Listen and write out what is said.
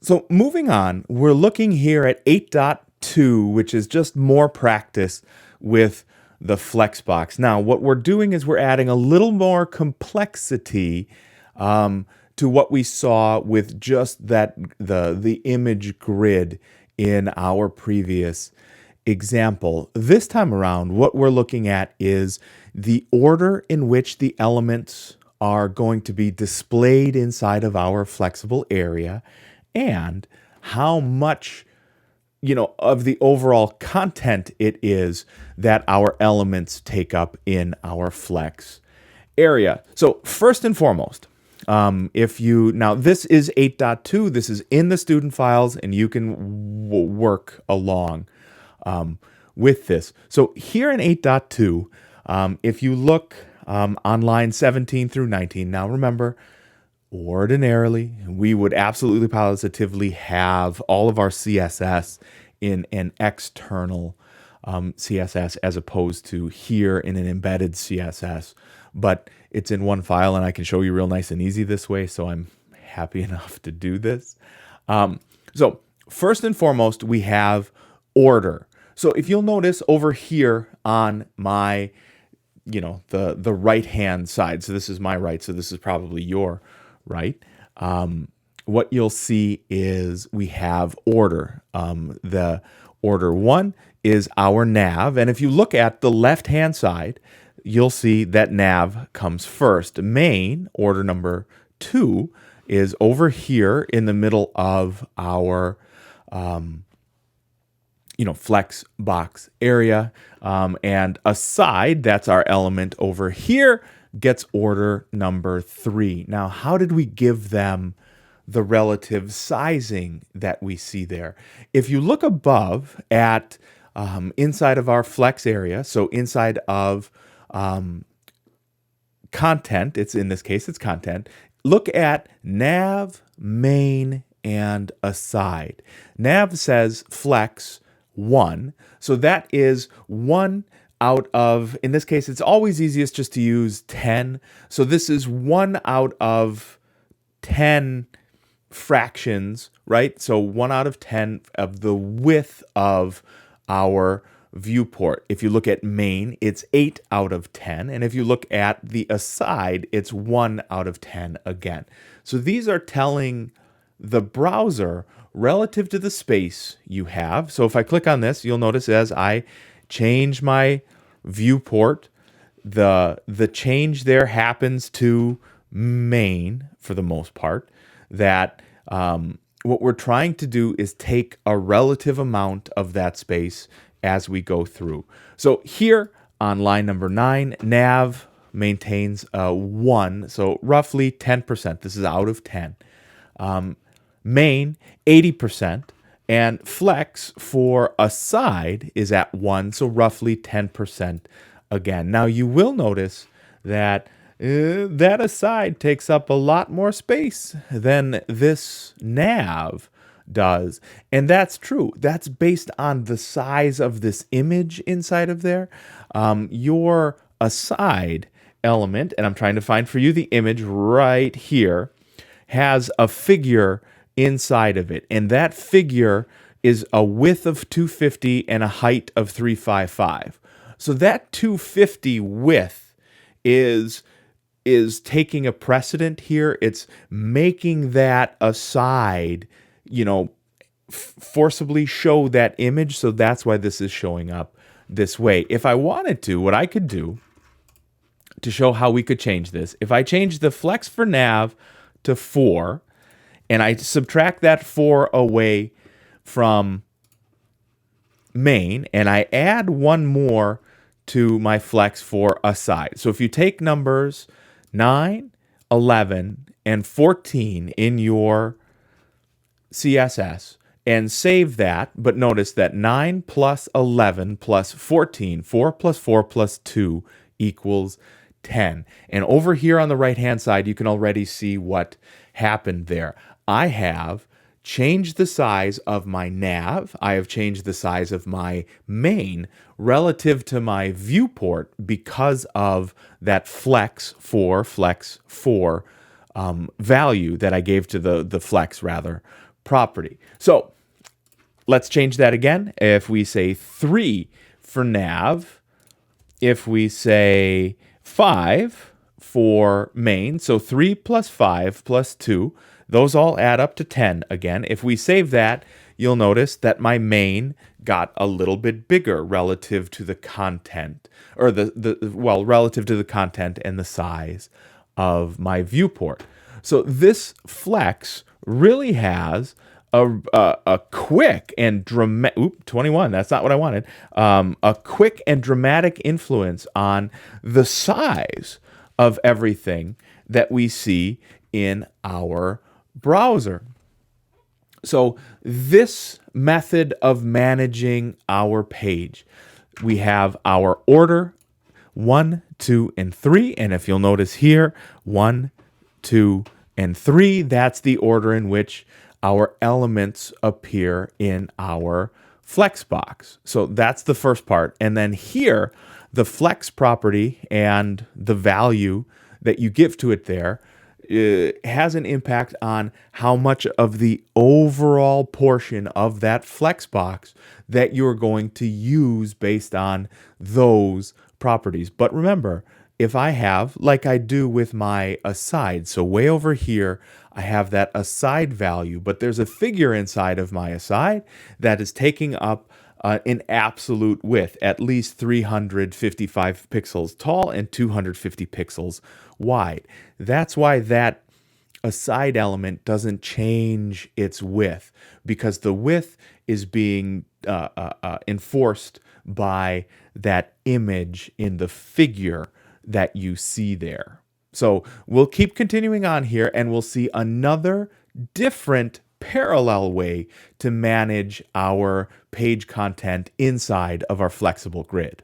So moving on, we're looking here at 8.2, which is just more practice with the Flexbox. Now, what we're doing is we're adding a little more complexity to what we saw with just the image grid in our previous example. This time around, what we're looking at is the order in which the elements are going to be displayed inside of our flexible area and how much of the overall content it is that our elements take up in our flex area. So first and foremost, now this is 8.2, this is in the student files, and you can work along with this. So here in 8.2, if you look on line 17 through 19, now remember, ordinarily, we would absolutely positively have all of our CSS in an external CSS as opposed to here in an embedded CSS. But it's in one file, and I can show you real nice and easy this way, so I'm happy enough to do this. So first and foremost, we have order. So if you'll notice over here on my, the right-hand side, so this is my right, so this is probably your right, what you'll see is we have order. The order 1 is our nav, and if you look at the left-hand side, you'll see that nav comes first. Main, order number 2, is over here in the middle of our flex box area, and aside, that's our element over here, gets order number 3. Now, how did we give them the relative sizing that we see there? If you look above at inside of our flex area, so inside of content, in this case, it's content, look at nav, main, and aside. Nav says flex 1, so that is 1 out of, in this case, it's always easiest just to use 10. So this is 1 out of 10 fractions, right? So 1 out of 10 of the width of our viewport. If you look at main, it's 8 out of 10. And if you look at the aside, it's 1 out of 10 again. So these are telling the browser relative to the space you have. So if I click on this, you'll notice as I change my viewport, the change there happens to main for the most part. That what we're trying to do is take a relative amount of that space as we go through. So here on line number 9, nav maintains 1, so roughly 10%. This is out of 10. Main, 80%. And flex for aside is at 1, so roughly 10% again. Now you will notice that that aside takes up a lot more space than this nav does. And that's true. That's based on the size of this image inside of there. Your aside element, and I'm trying to find for you the image right here, has a figure inside of it, and that figure is a width of 250 and a height of 355. So that 250 width is taking a precedent here. It's making that aside, forcibly show that image. So that's why this is showing up this way. If I wanted to, what I could do to show how we could change this, if I change the flex for nav to 4, and I subtract that 4 away from main, and I add 1 more to my flex for aside. So if you take numbers 9, 11, and 14 in your CSS and save that, but notice that 9 plus 11 plus 14, 4 plus 4 plus 2 equals 10. And over here on the right-hand side, you can already see what happened there. I have changed the size of my nav. I have changed the size of my main relative to my viewport because of that flex 4 value that I gave to the flex rather property. So let's change that again. If we say 3 for nav, if we say 5 for main, so 3 plus 5 plus 2, those all add up to 10 again. If we save that, you'll notice that my main got a little bit bigger relative to the content, or relative to the content and the size of my viewport. So this flex really has a quick and dramatic, 21, that's not what I wanted, a quick and dramatic influence on the size of everything that we see in our browser. So this method of managing our page, we have our order 1, 2, and 3. And if you'll notice here, 1, 2, and 3, that's the order in which our elements appear in our Flexbox. So that's the first part. And then here, the flex property and the value that you give to it there has an impact on how much of the overall portion of that Flexbox that you're going to use based on those properties. But remember, if I have, like I do with my aside, so way over here, I have that aside value, but there's a figure inside of my aside that is taking up an absolute width, at least 355 pixels tall and 250 pixels wide. That's why that aside element doesn't change its width, because the width is being enforced by that image in the figure that you see there. So we'll keep continuing on here, and we'll see another different parallel way to manage our page content inside of our flexible grid.